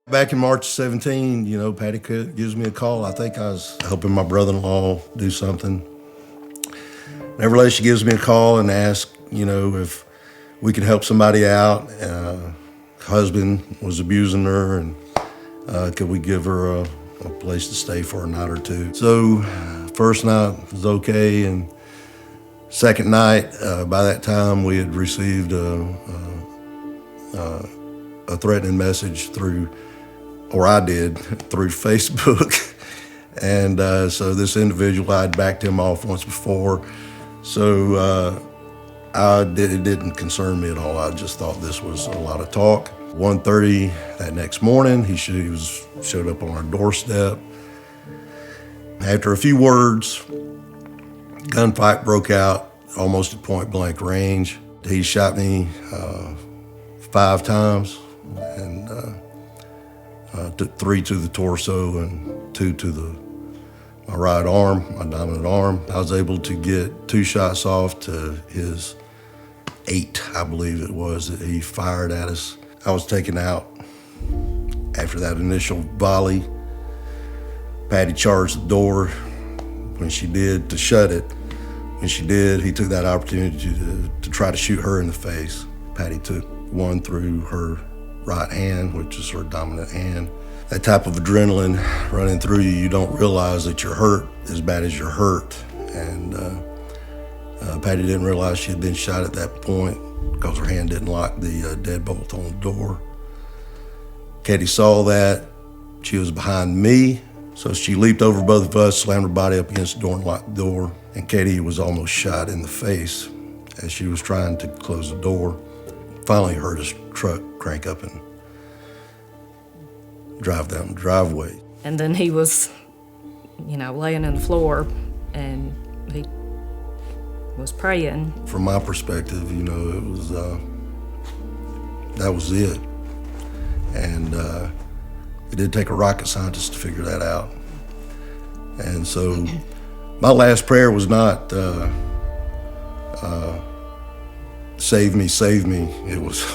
Back in March 17, Patty gives me a call. I think I was helping my brother-in-law do something. Nevertheless, she gives me a call and asks, if we can help somebody out. Husband was abusing her, and could we give her a place to stay for a night or two? So first night was okay, and second night, by that time, we had received a threatening message through Facebook. And so this individual, I'd backed him off once before. So it didn't concern me at all. I just thought this was a lot of talk. 1:30 that next morning, he showed up on our doorstep. After a few words, gunfight broke out almost at point blank range. He shot me 5 times, and took 3 to the torso and 2 to my right arm, my dominant arm. I was able to get 2 shots off to his 8, I believe it was, that he fired at us. I was taken out after that initial volley. Patty charged the door when she did to shut it. When she did, he took that opportunity to try to shoot her in the face. Patty took one through her right hand, which is her dominant hand. That type of adrenaline running through you, you don't realize that you're hurt as bad as you're hurt. And Patty didn't realize she had been shot at that point because her hand didn't lock the deadbolt on the door. Katie saw that. She was behind me, so she leaped over both of us, slammed her body up against the door and locked the door. And Katie was almost shot in the face as she was trying to close the door. Finally heard his truck crank up and drive down the driveway. And then he was, laying on the floor, and he was praying. From my perspective, it was, that was it. And it did take a rocket scientist to figure that out. And so my last prayer was not, save me, save me. It was,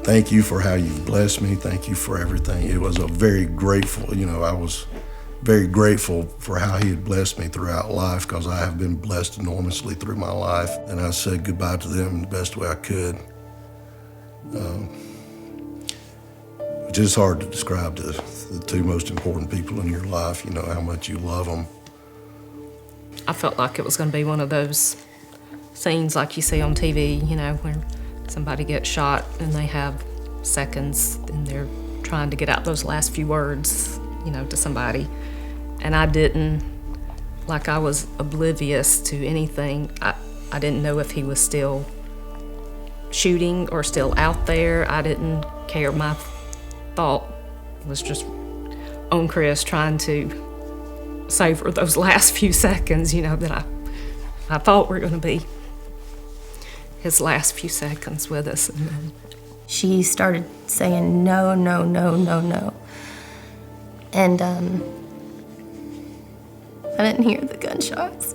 thank you for how you've blessed me. Thank you for everything. It was a very grateful, I was very grateful for how he had blessed me throughout life, because I have been blessed enormously through my life. And I said goodbye to them in the best way I could. It's just hard to describe to the 2 most important people in your life, how much you love them. I felt like it was going to be one of those scenes like you see on TV, where somebody gets shot and they have seconds and they're trying to get out those last few words, to somebody. And I was oblivious to anything. I didn't know if he was still shooting or still out there. I didn't care. My thought was just on Chris, trying to savor those last few seconds, that I thought were going to be his last few seconds with us. And then she started saying no, no, no, no, no. And I didn't hear the gunshots.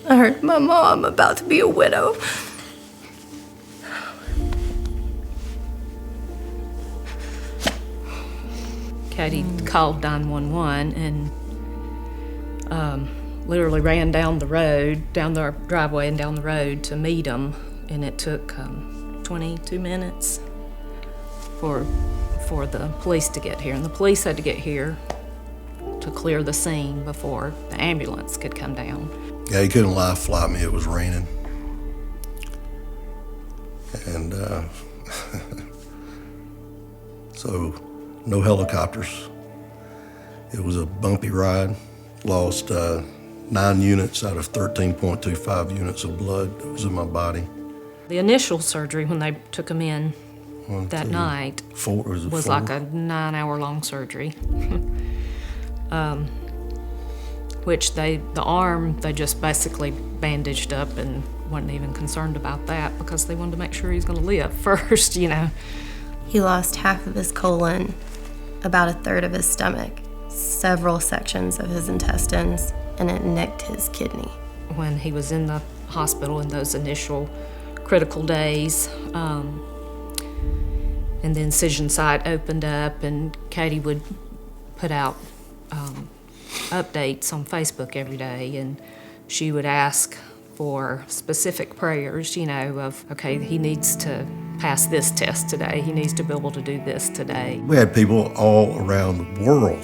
I heard my mom about to be a widow. Katie called 911 and literally ran down the road, down the driveway and down the road to meet him. And it took 22 minutes for the police to get here. And the police had to get here to clear the scene before the ambulance could come down. Yeah, he couldn't live flight me. It was raining. And so no helicopters. It was a bumpy ride. Lost 9 units out of 13.25 units of blood that was in my body. The initial surgery, when they took him in that night, was like a 9-hour-long surgery. Which the arm, they just basically bandaged up and wasn't even concerned about that because they wanted to make sure he was going to live first, He lost half of his colon, about a third of his stomach, several sections of his intestines, and it nicked his kidney. When he was in the hospital in those initial critical days. And the incision site opened up, and Katie would put out updates on Facebook every day, and she would ask for specific prayers, of, okay, he needs to pass this test today, he needs to be able to do this today. We had people all around the world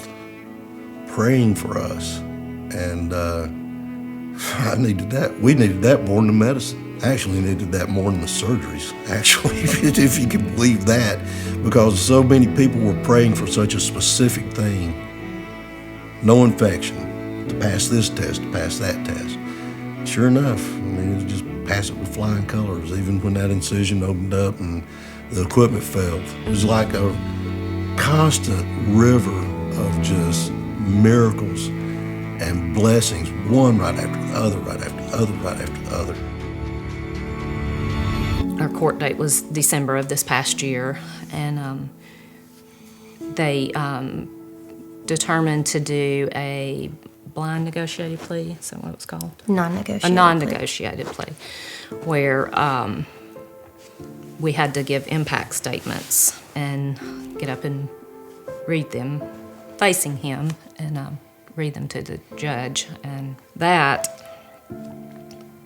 praying for us, and I needed that. We needed that more than the medicine. Actually needed that more than the surgeries, actually, if you can believe that, because so many people were praying for such a specific thing. No infection, to pass this test, to pass that test. Sure enough, it was just pass it with flying colors, even when that incision opened up and the equipment failed. It was like a constant river of just miracles and blessings, one right after the other, right after the other, right after the other. Our court date was December of this past year, and they determined to do a blind negotiated plea. Is that what it was called? Non-negotiated. A non-negotiated plea, where we had to give impact statements and get up and read them, facing him, and read them to the judge. And that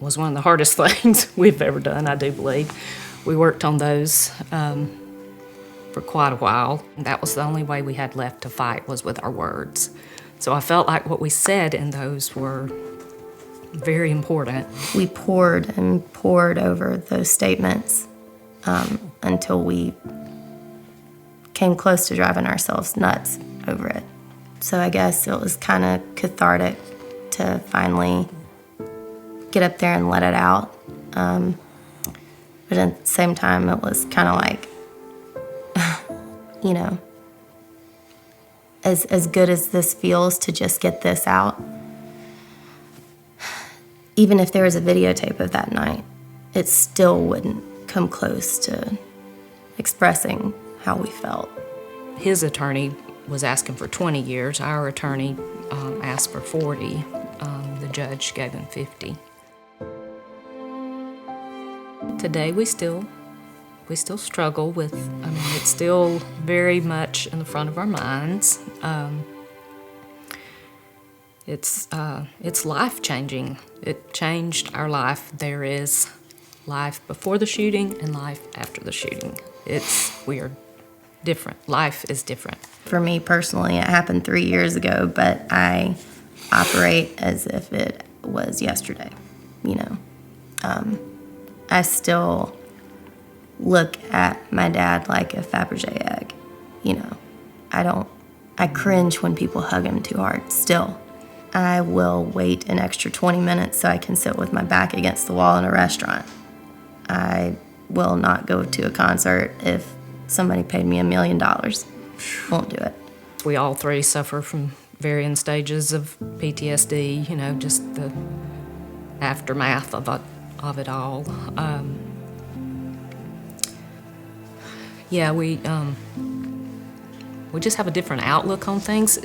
was one of the hardest things we've ever done, I do believe. We worked on those for quite a while. That was the only way we had left to fight, was with our words. So I felt like what we said in those were very important. We poured and poured over those statements until we came close to driving ourselves nuts over it. So I guess it was kind of cathartic to finally get up there and let it out. But at the same time, it was kind of like, as good as this feels to just get this out, even if there was a videotape of that night, it still wouldn't come close to expressing how we felt. His attorney was asking for 20 years. Our attorney asked for 40. The judge gave him 50. Today we still struggle with, it's still very much in the front of our minds. It's life-changing. It changed our life. There is life before the shooting and life after the shooting. We are different. Life is different. For me personally, it happened 3 years ago, but I operate as if it was yesterday, I still look at my dad like a Fabergé egg, I cringe when people hug him too hard, still. I will wait an extra 20 minutes so I can sit with my back against the wall in a restaurant. I will not go to a concert if somebody paid me $1 million. Won't do it. We all three suffer from varying stages of PTSD, just the aftermath of it all. We just have a different outlook on things.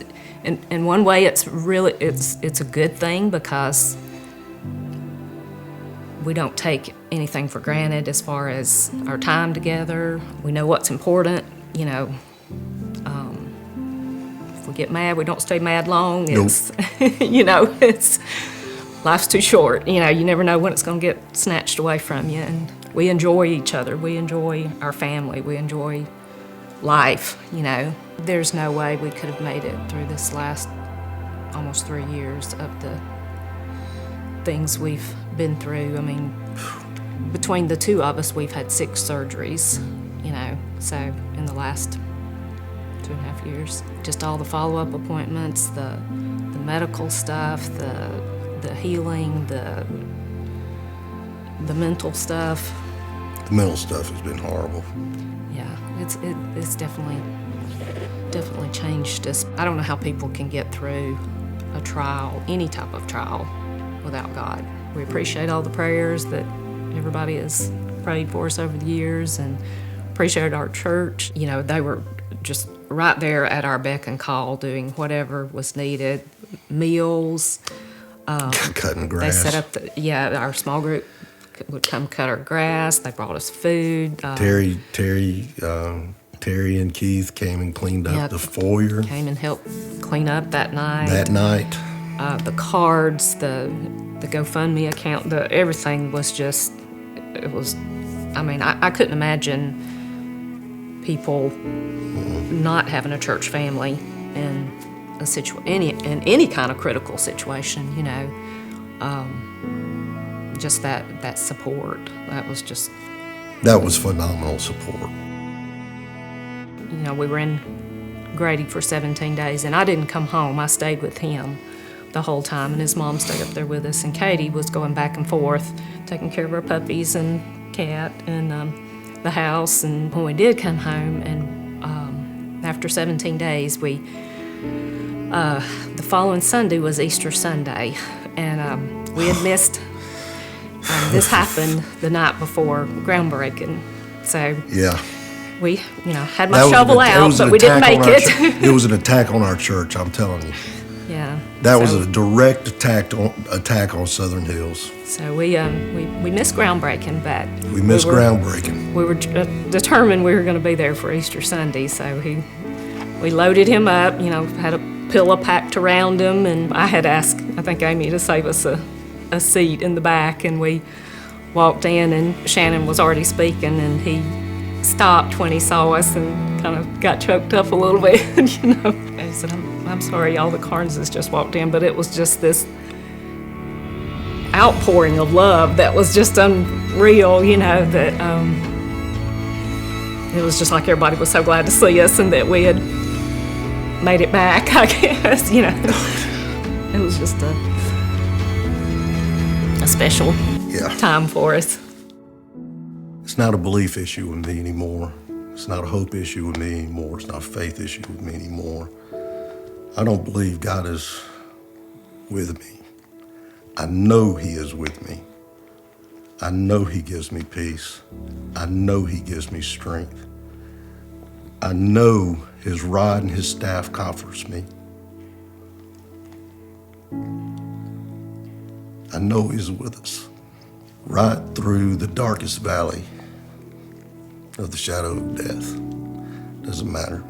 In one way, it's a good thing, because we don't take anything for granted as far as our time together. We know what's important, If we get mad, we don't stay mad long. Nope. It's life's too short. You never know when it's going to get snatched away from you. And we enjoy each other. We enjoy our family. We enjoy life. There's no way we could have made it through this last almost 3 years of the things we've been through. Between the two of us, we've had 6 surgeries, so in the last 2.5 years. Just all the follow-up appointments, the medical stuff, the healing, the mental stuff. The mental stuff has been horrible. Yeah, it's definitely changed us. I don't know how people can get through a trial, any type of trial, without God. We appreciate all the prayers that everybody has prayed for us over the years, and appreciate our church. They were just right there at our beck and call, doing whatever was needed, meals. Cutting They grass. set up our small group would come cut our grass. They brought us food. Terry and Keith came and cleaned up Yep. the foyer Came and helped clean up that night. that night. The cards, the GoFundMe account, everything was just, it was, I mean, I couldn't imagine people not having a church family in any kind of critical situation, you know. Just that support, that was just, That was phenomenal support. you know, we were in Grady for 17 days, and I didn't come home. I stayed with him the whole time, and his mom stayed up there with us, and Katie was going back and forth, taking care of our puppies and cat and the house. And when we did come home, and after 17 days, the following Sunday was Easter Sunday, and we had missed, this happened the night before groundbreaking, so Yeah. we, had my shovel out, but we didn't make it. It was an attack on our church, I'm telling you. Yeah. That was so- a direct attack on Southern Hills. So we missed groundbreaking, but We missed were- groundbreaking. We were determined we were going to be there for Easter Sunday, so we loaded him up. Had a pillow packed around him, and I had asked, I think, Amy to save us a seat in the back, and we walked in, and Shannon was already speaking, and he stopped when he saw us and kind of got choked up a little bit. I said, I'm sorry, y'all, the Carnes just walked in, but it was just this outpouring of love that was just unreal, that it was just like everybody was so glad to see us and that we had made it back, I guess, It was just a special time for us. It's not a belief issue with me anymore. It's not a hope issue with me anymore. It's not a faith issue with me anymore. I don't believe God is with me. I know He is with me. I know He gives me peace. I know He gives me strength. I know His rod and His staff comforts me. I know He's with us right through the darkest valley of the shadow of death. Doesn't matter.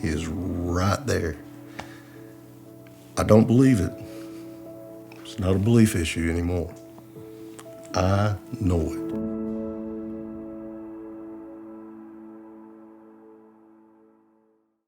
He is right there. I don't believe it. It's not a belief issue anymore. I know it.